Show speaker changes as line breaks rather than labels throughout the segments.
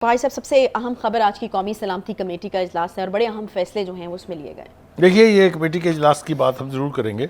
بھائی صاحب، سب سے اہم خبر آج کی قومی سلامتی کمیٹی کا اجلاس ہے اور بڑے اہم فیصلے جو ہیں وہ اس میں لیے گئے۔
دیکھیے، یہ کمیٹی کے اجلاس کی بات ہم ضرور کریں گے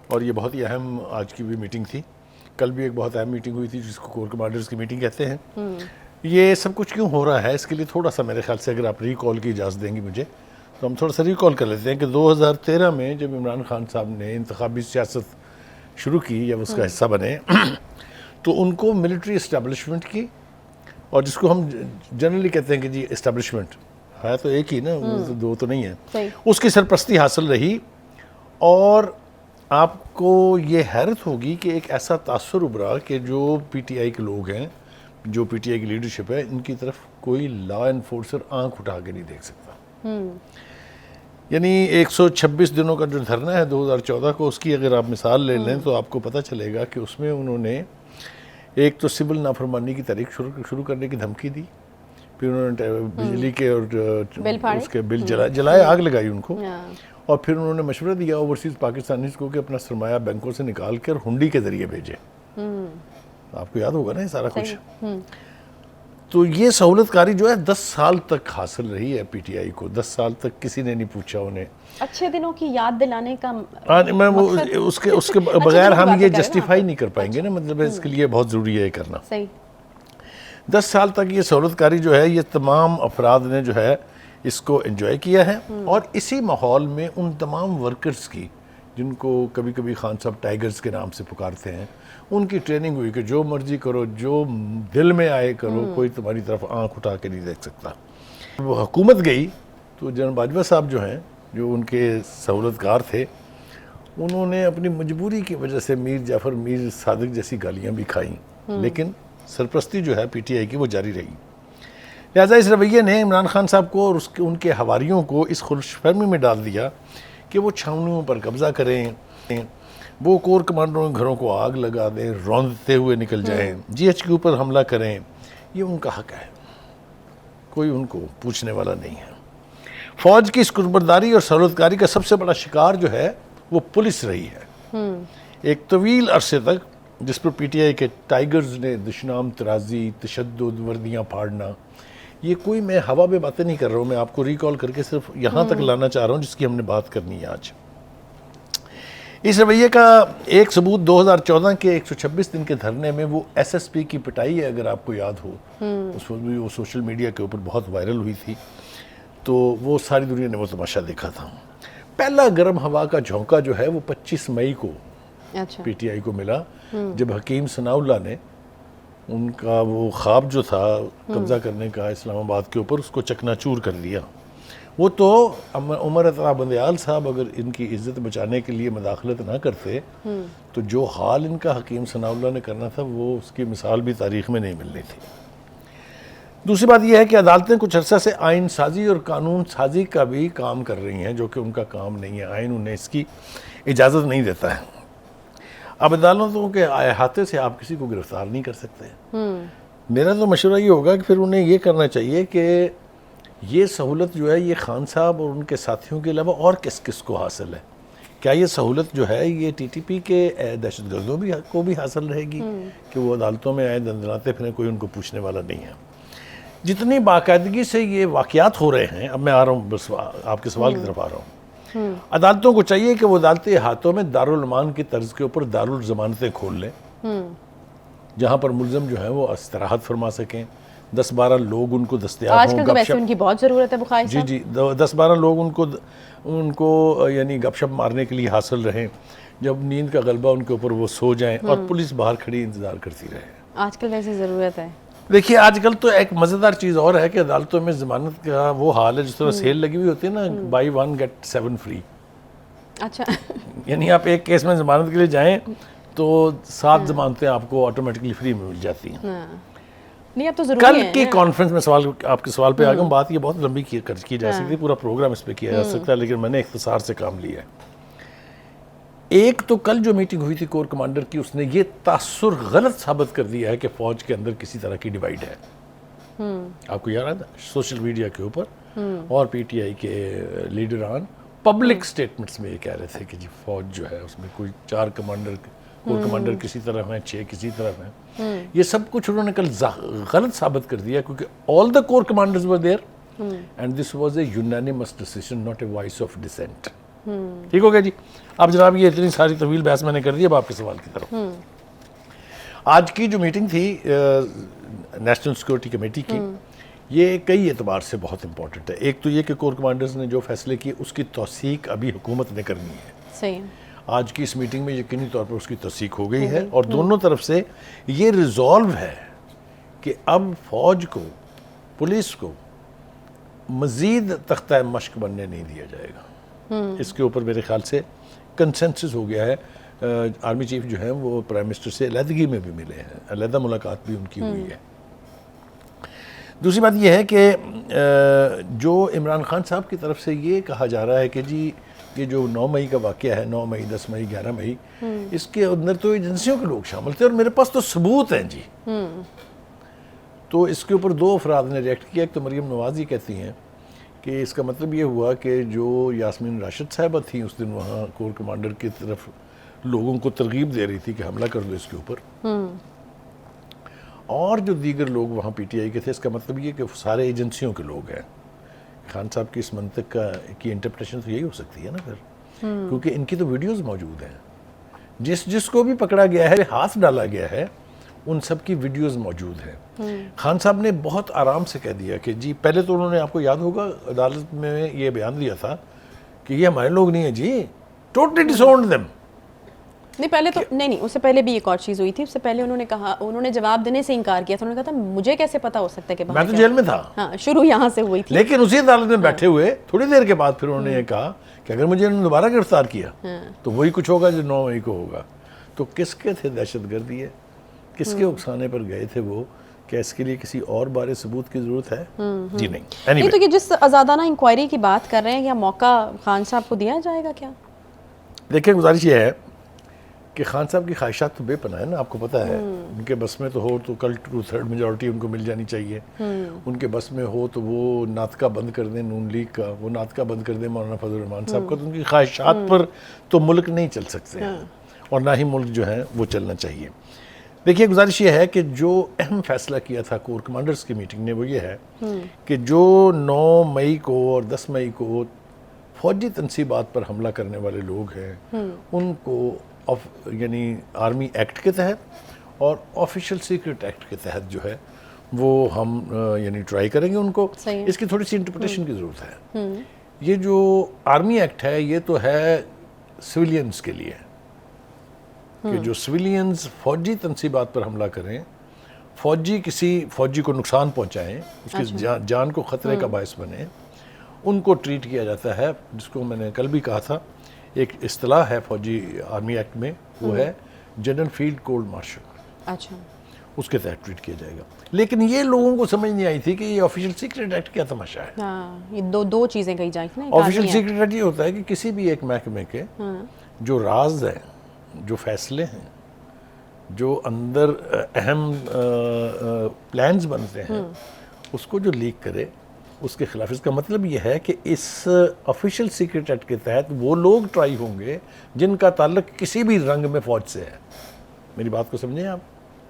اور یہ بہت ہی اہم آج کی بھی میٹنگ تھی۔ کل بھی ایک بہت اہم میٹنگ ہوئی تھی جس کو کور کمانڈرز کی میٹنگ کہتے ہیں۔ یہ سب کچھ کیوں ہو رہا ہے، اس کے لیے تھوڑا سا میرے خیال سے اگر آپ ریکال کی اجازت دیں گی مجھے تو ہم تھوڑا سا ریکال کر لیتے ہیں کہ 2013 میں جب عمران خان صاحب نے انتخابی سیاست شروع کی یا اس کا حصہ بنے تو ان کو ملٹری اسٹیبلشمنٹ کی، اور جس کو ہم جنرلی کہتے ہیں کہ جی اسٹیبلشمنٹ ہے تو ایک ہی نا، دو تو نہیں ہے، اس کی سرپرستی حاصل رہی۔ اور آپ کو یہ حیرت ہوگی کہ ایک ایسا تاثر ابھرا کہ جو پی ٹی آئی کے لوگ ہیں، جو پی ٹی آئی کی لیڈرشپ ہے، ان کی طرف کوئی لا انفورسر آنکھ اٹھا کے نہیں دیکھ سکتا۔ یعنی 126 دنوں کا جو دھرنا ہے 2014 کو، اس کی اگر آپ مثال لے لیں تو آپ کو پتہ چلے گا کہ اس میں انہوں نے ایک تو سول نافرمانی کی تاریخ شروع کرنے کی دھمکی دی، پھر انہوں نے بجلی کے اور اس کے بل جلائے، آگ لگائی ان کو، اور پھر انہوں نے مشورہ دیا اوورسیز پاکستانیز کو کہ اپنا سرمایہ بینکوں سے نکال کر ہنڈی کے ذریعے بھیجیں۔ آپ کو یاد ہوگا نا یہ سارا کچھ۔ تو یہ سہولت کاری جو ہے 10 سال تک حاصل رہی ہے پی ٹی آئی کو، 10 سال تک کسی نے نہیں پوچھا انہیں۔
اچھے دنوں کی یاد دلانے کا
میں اس کے بغیر ہم یہ جسٹیفائی نہیں کر پائیں گے نا، مطلب اس کے لیے بہت ضروری ہے یہ کرنا۔ 10 سال تک یہ سہولت کاری جو ہے یہ تمام افراد نے جو ہے اس کو انجوائے کیا ہے، اور اسی ماحول میں ان تمام ورکرز کی جن کو کبھی کبھی خان صاحب ٹائیگرز کے نام سے پکارتے ہیں، ان کی ٹریننگ ہوئی کہ جو مرضی کرو، جو دل میں آئے کرو، کوئی تمہاری طرف آنکھ اٹھا کے نہیں دیکھ سکتا۔ وہ حکومت گئی تو جنرل باجوہ صاحب جو ہیں، جو ان کے سہولت کار تھے، انہوں نے اپنی مجبوری کی وجہ سے میر جعفر، میر صادق جیسی گالیاں بھی کھائیں، لیکن سرپرستی جو ہے پی ٹی آئی کی وہ جاری رہی۔ لہٰذا اس رویے نے عمران خان صاحب کو اور ان کے حواریوں کو اس خوش فہمی میں ڈال دیا کہ وہ چھاؤنیوں پر قبضہ کریں، وہ کور کمانڈروں کے گھروں کو آگ لگا دیں، روندتے ہوئے نکل جائیں، جی ایچ کیو پر حملہ کریں۔ یہ ان کا حق ہے، کوئی ان کو پوچھنے والا نہیں ہے۔ فوج کی اس قربرداری اور سہولت کاری کا سب سے بڑا شکار جو ہے وہ پولیس رہی ہے ایک طویل عرصے تک، جس پر پی ٹی آئی کے ٹائیگرز نے دشنام ترازی، تشدد، وردیاں پھاڑنا، یہ کوئی میں ہوا میں باتیں نہیں کر رہا ہوں، میں آپ کو ریکال کر کے صرف یہاں تک لانا چاہ رہا ہوں جس کی ہم نے بات کرنی ہے آج۔ اس رویے کا ایک ثبوت 2014 کے 126 دن کے دھرنے میں وہ ایس ایس پی کی پٹائی ہے، اگر آپ کو یاد ہو، اس وقت بھی وہ سوشل میڈیا کے اوپر بہت وائرل ہوئی تھی، تو وہ ساری دنیا نے وہ تماشا دیکھا تھا۔ پہلا گرم ہوا کا جھونکا جو ہے وہ 25 مئی کو پی ٹی آئی کو ملا، جب حکیم ثناء اللہ نے ان کا وہ خواب جو تھا قبضہ کرنے کا اسلام آباد کے اوپر، اس کو چکنا چور کر دیا۔ وہ تو عمر عطا بندیال صاحب اگر ان کی عزت بچانے کے لیے مداخلت نہ کرتے تو جو حال ان کا حکیم ثناء اللہ نے کرنا تھا وہ اس کی مثال بھی تاریخ میں نہیں ملنی تھی۔ دوسری بات یہ ہے کہ عدالتیں کچھ عرصہ سے آئین سازی اور قانون سازی کا بھی کام کر رہی ہیں، جو کہ ان کا کام نہیں ہے، آئین انہیں اس کی اجازت نہیں دیتا ہے۔ اب عدالتوں کے احاطے سے آپ کسی کو گرفتار نہیں کر سکتے۔ میرا تو مشورہ یہ ہوگا کہ پھر انہیں یہ کرنا چاہیے کہ یہ سہولت جو ہے یہ خان صاحب اور ان کے ساتھیوں کے علاوہ اور کس کس کو حاصل ہے؟ کیا یہ سہولت جو ہے یہ ٹی ٹی پی کے دہشت گردوں کو بھی حاصل رہے گی کہ وہ عدالتوں میں آئے دندناتے پھریں، کوئی ان کو پوچھنے والا نہیں ہے؟ جتنی باقاعدگی سے یہ واقعات ہو رہے ہیں، اب میں آ رہا ہوں بس آپ کے سوال کی طرف آ رہا ہوں، عدالتوں کو چاہیے کہ وہ عدالتی احاطوں میں دارالمان کی طرز کے اوپر دارالضمانتیں کھول لیں، جہاں پر ملزم جو ہیں وہ استراحت فرما سکیں، 10-12 لوگ ان کو دستیاب
آج
ہوں۔
کل تو ویسے ان کی بہت ضرورت ہے بخاری صاحب۔
جی 10-12 لوگ ان کو یعنی گپ شپ مارنے کے لیے حاصل رہیں، جب نیند کا غلبہ ان کے اوپر وہ سو جائیں، اور پولیس باہر کھڑی انتظار کرتی رہے۔
آج کل ویسے ضرورت ہے۔
دیکھیے آج کل تو ایک مزیدار چیز اور ہے کہ عدالتوں میں ضمانت کا وہ حال ہے جس طرح سیل لگی ہوئی ہوتی ہے نا، بائی 1 get 7 free۔ اچھا یعنی آپ ایک کیس میں ضمانت کے لیے جائیں تو 7 ضمانتیں آپ کو آٹومیٹکلی فری میں مل جاتی ہیں۔
نہیں اب تو ضروری
کل کی کانفرنس میں آپ کے سوال پہ آ گیا ہوں، بات یہ بہت لمبی کی جا سکتی ہے، پورا پروگرام اس پہ کیا جا سکتا ہے، لیکن میں نے اختصار سے کام لیا ہے۔ ایک تو کل جو میٹنگ ہوئی تھی کور کمانڈر کی، اس نے یہ تاثر غلط ثابت کر دیا ہے کہ فوج کے اندر کسی طرح کی ڈیوائیڈ ہے۔ آپ کو یاد ہے سوشل میڈیا کے اوپر اور پی ٹی آئی کے لیڈران پبلک سٹیٹمنٹس میں یہ کہہ رہے تھے کہ جی فوج جو ہے اس میں کوئی 4 کمانڈر کور کمانڈر کسی طرف ہیں، 6 کسی طرف ہیں. یہ سب کچھ انہوں نے کل غلط ثابت کر دیا کیونکہ all the core commanders were there and this was a unanimous decision, not a voice of dissent. ٹھیک ہو گیا جی. اب جناب یہ اتنی ساری طویل بحث میں نے کر دی. اب آپ کے سوال کی طرف. آج کی جو میٹنگ تھی نیشنل سیکورٹی کمیٹی کی، یہ کئی اعتبار سے بہت امپورٹنٹ ہے. ایک تو یہ کہ کور کمانڈرز نے جو فیصلے کیے اس کی توثیق ابھی حکومت نے کرنی ہے.
صحیح.
آج کی اس میٹنگ میں یقینی طور پر اس کی توثیق ہو گئی ہے اور دونوں طرف سے یہ ریزالو ہے کہ اب فوج کو، پولیس کو مزید تختہ مشق بننے نہیں دیا جائے گا. اس کے اوپر میرے خیال سے کنسنسس ہو گیا ہے. آرمی چیف جو ہیں وہ پرائم منسٹر سے علیحدگی میں بھی ملے ہیں، علیحدہ ملاقات بھی ان کی ہوئی ہے. دوسری بات یہ ہے کہ جو عمران خان صاحب کی طرف سے یہ کہا جا رہا ہے کہ جی یہ جو 9 مئی کا واقعہ ہے، 9 مئی 10 مئی 11 مئی، اس کے اندر تو ایجنسیوں کے لوگ شامل تھے اور میرے پاس تو ثبوت ہیں جی. تو اس کے اوپر 2 افراد نے ریئیکٹ کیا. ایک تو مریم نواز یہ کہتی ہیں کہ اس کا مطلب یہ ہوا کہ جو یاسمین راشد صاحبہ تھیں اس دن وہاں کور کمانڈر کی طرف لوگوں کو ترغیب دے رہی تھی کہ حملہ کر دو اس کے اوپر، اور جو دیگر لوگ وہاں پی ٹی آئی کے تھے. اس کا مطلب یہ کہ سارے ایجنسیوں کے لوگ ہیں. خان صاحب کی اس منطق کی انٹرپریشن تو یہی ہو سکتی ہے نا پھر، کیونکہ ان کی تو ویڈیوز موجود ہیں. جس کو بھی پکڑا گیا ہے، ہاتھ ڈالا گیا ہے، ان سب کی ویڈیوز موجود ہیں. خان صاحب نے بہت آرام سے کہہ دیا کہ جی پہلے تو انہوں نے، آپ کو یاد ہوگا عدالت میں یہ بیان دیا تھا کہ یہ ہمارے لوگ نہیں ہیں جی، ٹوٹلی ڈس اونڈ دیم.
نہیں پہلے تو نہیں، اس سے پہلے بھی ایک اور چیز ہوئی تھی. اس سے پہلے انہوں نے کہا، انہوں نے جواب دینے سے انکار کیا تھا. انہوں نے کہا تھا مجھے کیسے پتا ہو سکتا ہے کہ
میں تو جیل میں تھا.
ہاں، شروع یہاں سے ہوئی تھی.
لیکن اسی عدالت میں بیٹھے ہوئے تھوڑی دیر کے بعد پھر انہوں نے یہ کہا کہ اگر مجھے انہوں نے دوبارہ گرفتار کیا تو وہی کچھ ہوگا جو 9 مئی کو ہوگا. تو کس کے تھے دہشت گردی ہے، کس کے اکسانے پر گئے تھے وہ؟ کیا اس کے لیے کسی اور بارے ثبوت کی ضرورت ہے؟ جی نہیں.
تو یہ جس آزادانہ انکوائری کی بات کر رہے ہیں، یا موقع خان صاحب کو دیا جائے گا کیا؟
دیکھیں گزارش یہ ہے کہ خان صاحب کی خواہشات تو بے پناہ ہے نا، آپ کو پتہ ہے. ان کے بس میں تو ہو تو کل 2/3 میجورٹی ان کو مل جانی چاہیے. ان کے بس میں ہو تو وہ ناطقہ بند کر دیں نون لیگ کا، وہ ناطقہ بند کر دیں مولانا فضل الرحمان صاحب کا. تو ان کی خواہشات پر تو ملک نہیں چل سکتے ہیں اور نہ ہی ملک جو ہے وہ چلنا چاہیے. دیکھیے گزارش یہ ہے کہ جو اہم فیصلہ کیا تھا کور کمانڈرز کی میٹنگ نے وہ یہ ہے کہ جو 9 مئی کو اور 10 مئی کو فوجی تنصیبات پر حملہ کرنے والے لوگ ہیں ان کو یعنی آرمی ایکٹ کے تحت اور آفیشل سیکرٹ ایکٹ کے تحت جو ہے وہ ہم یعنی ٹرائی کریں گے ان کو. اس کی تھوڑی سی انٹرپریٹیشن کی ضرورت ہے. یہ جو آرمی ایکٹ ہے یہ تو ہے سویلینز کے لیے کہ جو سویلینز فوجی تنصیبات پر حملہ کریں، کسی فوجی کو نقصان پہنچائیں، اس کی جان کو خطرے کا باعث بنے، ان کو ٹریٹ کیا جاتا ہے. جس کو میں نے کل بھی کہا تھا، ایک اصطلاح ہے فوجی آرمی ایکٹ میں، وہ ہے جنرل فیلڈ کورٹ مارشل.
اچھا،
اس کے تحت ٹریٹ کیا جائے گا. لیکن یہ لوگوں کو سمجھ نہیں آئی تھی کہ یہ آفیشل سیکرٹ ایکٹ کیا تماشا ہے.
ہاں، یہ دو چیزیں کہی جائیں نا.
آفیشل سیکرٹ ایکٹ یہ ہوتا ہے کہ کسی بھی ایک محکمے کے جو راز ہیں، جو فیصلے ہیں، جو اندر اہم پلانز بنتے ہیں، اس کو جو لیک کرے اس کے خلاف. اس کا مطلب یہ ہے کہ اس آفیشل سیکرٹ ایکٹ کے تحت وہ لوگ ٹرائی ہوں گے جن کا تعلق کسی بھی رنگ میں فوج سے ہے. میری بات کو سمجھیں آپ.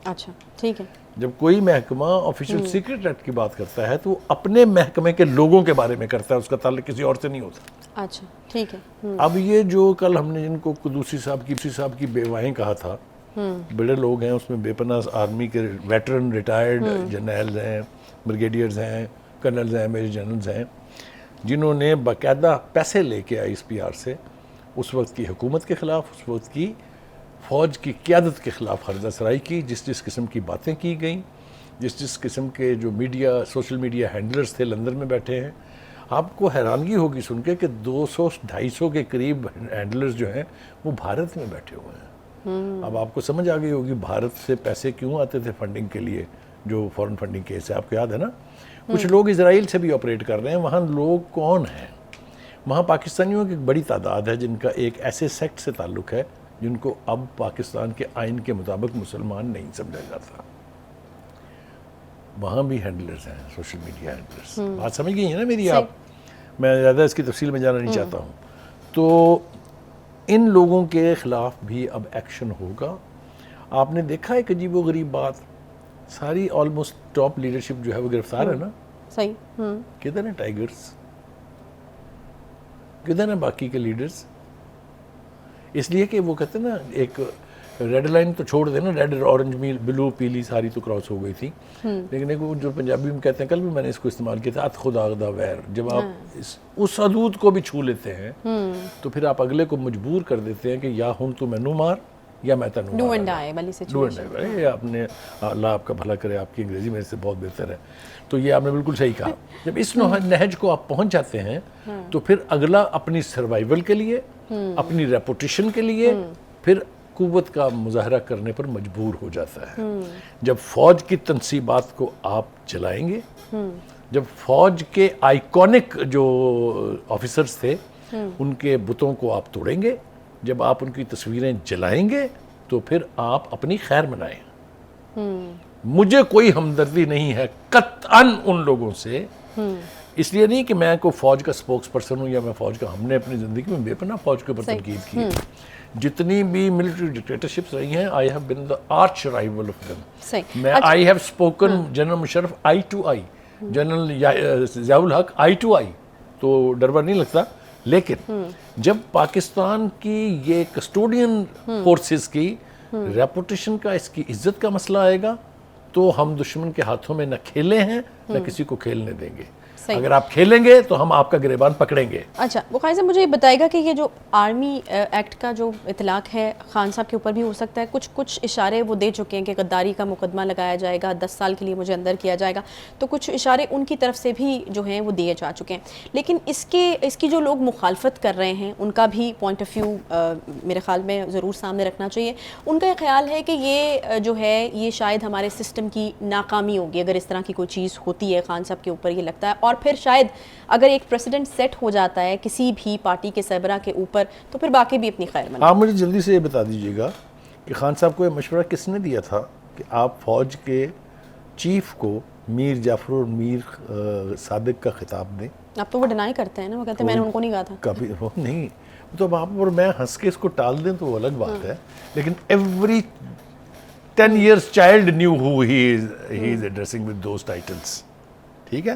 اچھا ٹھیک ہے.
جب کوئی محکمہ آفیشل سیکرٹ ایکٹ کی بات کرتا ہے تو وہ اپنے محکمے کے لوگوں کے بارے میں کرتا ہے، اس کا تعلق کسی اور سے نہیں ہوتا.
اچھا ٹھیک ہے.
اب یہ جو کل ہم نے جن کو قدوسی صاحب کی بیوائیں کہا تھا، بڑے لوگ ہیں اس میں، بے پناہ آرمی کے ویٹرن ریٹائرڈ جرنیلز ہیں، بریگیڈیئرز ہیں، کرنلز ہیں، میجر جنرلز ہیں، جنہوں نے باقاعدہ پیسے لے کے آئی ایس پی آر سے اس وقت کی حکومت کے خلاف، اس وقت کی فوج کی قیادت کے خلاف ہرزہ سرائی کی. جس قسم کی باتیں کی گئیں، جس قسم کے جو میڈیا، سوشل میڈیا ہینڈلرز تھے لندن میں بیٹھے ہیں، آپ کو حیرانگی ہوگی سن کے کہ 200-250 کے قریب ہینڈلرز جو ہیں وہ بھارت میں بیٹھے ہوئے ہیں. اب آپ کو سمجھ آ گئی ہوگی بھارت سے پیسے کیوں آتے تھے فنڈنگ کے لیے، جو فورن فنڈنگ کیس ہے، آپ کو یاد ہے نا. کچھ لوگ اسرائیل سے بھی آپریٹ کر رہے ہیں. وہاں لوگ کون ہیں؟ وہاں پاکستانیوں کی ایک بڑی تعداد ہے جن کا ایک ایسے سیکٹ سے تعلق ہے جن کو اب پاکستان کے آئین کے مطابق مسلمان نہیں سمجھا جاتا. وہاں بھی ہینڈلرز ہیں، سوشل میڈیا ہینڈلرز. بات سمجھ گئی ہیں نا میری آپ؟ میں زیادہ اس کی تفصیل میں جانا نہیں چاہتا ہوں. تو ان لوگوں کے خلاف بھی اب ایکشن ہوگا. آپ نے دیکھا ایک عجیب و غریب بات, ساری آلموسٹ ٹاپ لیڈرشپ جو ہے وہ گرفتار ہے نا.
صحیح.
کدھر ہیں ٹائیگرز, کدھر ہیں باقی کے لیڈرز؟ اس لیے کہ وہ کہتے ہیں نا ایک ریڈ لائن تو چھوڑ دیں نا, ریڈ اورنج بلو پیلی ساری تو کراس ہو گئی تھی, لیکن ایک جو پنجابی میں کہتے ہیں, کل بھی میں نے اس کو استعمال کیا تھا, ات خدا خدا ویر. جب آپ اس حدود کو بھی چھو لیتے ہیں تو پھر آپ اگلے کو مجبور کر دیتے ہیں کہ یا ہوں تو مینو مار یا میں تنو
ڈو اینڈ ڈائی والی سچویشن.
یہ آپ نے, اللہ آپ کا بھلا کرے, آپ کی انگریزی میرے سے بہت بہتر ہے, تو یہ آپ نے بالکل صحیح کہا. جب اس نہج کو آپ پہنچ جاتے ہیں تو پھر اگلا اپنی سروائیول کے لیے, اپنی ریپوٹیشن کے لیے پھر قوت کا مظاہرہ کرنے پر مجبور ہو جاتا ہے. جب فوج کی تنصیبات کو آپ چلائیں گے, جب فوج کے آئیکونک جو آفیسرز تھے ان کے بتوں کو آپ توڑیں گے, جب آپ ان کی تصویریں جلائیں گے, تو پھر آپ اپنی خیر منائیں. مجھے کوئی ہمدردی نہیں ہے قطعاً ان لوگوں سے, اس لیے نہیں کہ میں کوئی فوج کا سپوکس پرسن ہوں یا میں فوج کا, ہم نے اپنی زندگی میں بے پناہ فوج کے اوپر تنقید کی. جتنی بھی ملٹری ڈکٹیٹرشپس رہی ہیں, I have been the arch rival of them. میں I have spoken general Musharraf I to I, general Zia ul Haq I to آئی, تو ڈر نہیں لگتا. لیکن جب پاکستان کی یہ کسٹوڈین فورسز کی ریپوٹیشن کا, اس کی عزت کا مسئلہ آئے گا تو ہم دشمن کے ہاتھوں میں نہ کھیلے ہیں نہ کسی کو کھیلنے دیں گے. اگر آپ کھیلیں گے تو ہم آپ کا گریبان پکڑیں گے.
اچھا بخاری صاحب, مجھے یہ بتائے گا کہ یہ جو آرمی ایکٹ کا جو اطلاق ہے خان صاحب کے اوپر بھی ہو سکتا ہے, کچھ اشارے وہ دے چکے ہیں کہ غداری کا مقدمہ لگایا جائے گا, 10 سال کے لیے مجھے اندر کیا جائے گا, تو کچھ اشارے ان کی طرف سے بھی جو ہیں وہ دیے جا چکے ہیں. لیکن اس کی جو لوگ مخالفت کر رہے ہیں ان کا بھی پوائنٹ آف ویو میرے خیال میں ضرور سامنے رکھنا چاہیے. ان کا یہ خیال ہے کہ یہ جو ہے یہ شاید ہمارے سسٹم کی ناکامی ہوگی اگر اس طرح کی کوئی چیز ہوتی ہے. خان صاحب کے اوپر یہ لگتا ہے, اور پھر شاید اگر ایک پریسیڈنٹ سیٹ ہو جاتا ہے کسی بھی پارٹی کے سربراہ کے اوپر تو پھر باقی بھی اپنی خیر منائیں.
آپ مجھے جلدی سے یہ بتا دیجیے گا کہ خان صاحب کو یہ مشورہ کس نے دیا تھا کہ آپ فوج کے چیف کو میر جعفر اور میر صادق کا خطاب دیں؟
اب تو وہ ڈینائی کرتے ہیں نا, وہ کہتے ہیں میں نے ان کو نہیں کہا تھا.
کبھی وہ نہیں, تو اب آپ اور میں ہنس کے اس کو ٹال دیں تو وہ الگ بات ہے, لیکن every 10 years child knew who he is addressing with those titles. ٹھیک ہے,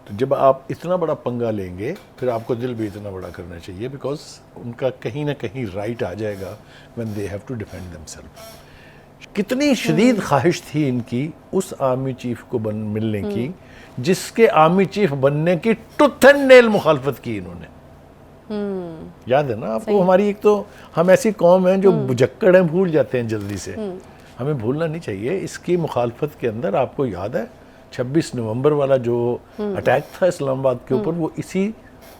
تو جب آپ اتنا بڑا پنگا لیں گے پھر آپ کو دل بھی اتنا بڑا کرنا چاہیے, بیکاز ان کا کہیں نہ کہیں رائٹ آ جائے گا when they have to defend themselves. کتنی شدید خواہش تھی ان کی اس آرمی چیف کو ملنے کی جس کے آرمی چیف بننے کی ٹوتھ اینڈ نیل مخالفت کی انہوں نے. یاد ہے نا آپ کو, ہماری ایک تو ہم ایسی قوم ہیں جو بجکڑ ہیں, بھول جاتے ہیں جلدی سے, ہمیں بھولنا نہیں چاہیے. اس کی مخالفت کے اندر آپ کو یاد ہے 26 نومبر والا جو اٹیک تھا اسلام آباد کے اوپر, وہ اسی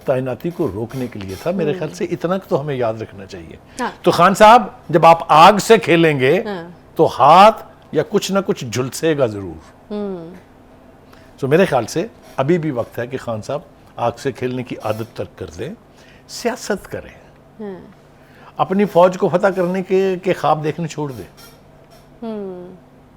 تعیناتی کو روکنے کے لیے تھا. میرے خیال سے اتنا تو ہمیں یاد رکھنا چاہیے. تو خان صاحب جب آپ آگ سے کھیلیں گے تو ہاتھ یا کچھ نہ کچھ جھلسے گا ضرور. تو میرے خیال سے ابھی بھی وقت ہے کہ خان صاحب آگ سے کھیلنے کی عادت ترک کر دیں, سیاست کریں, اپنی فوج کو فتح کرنے کے خواب دیکھنے چھوڑ دیں.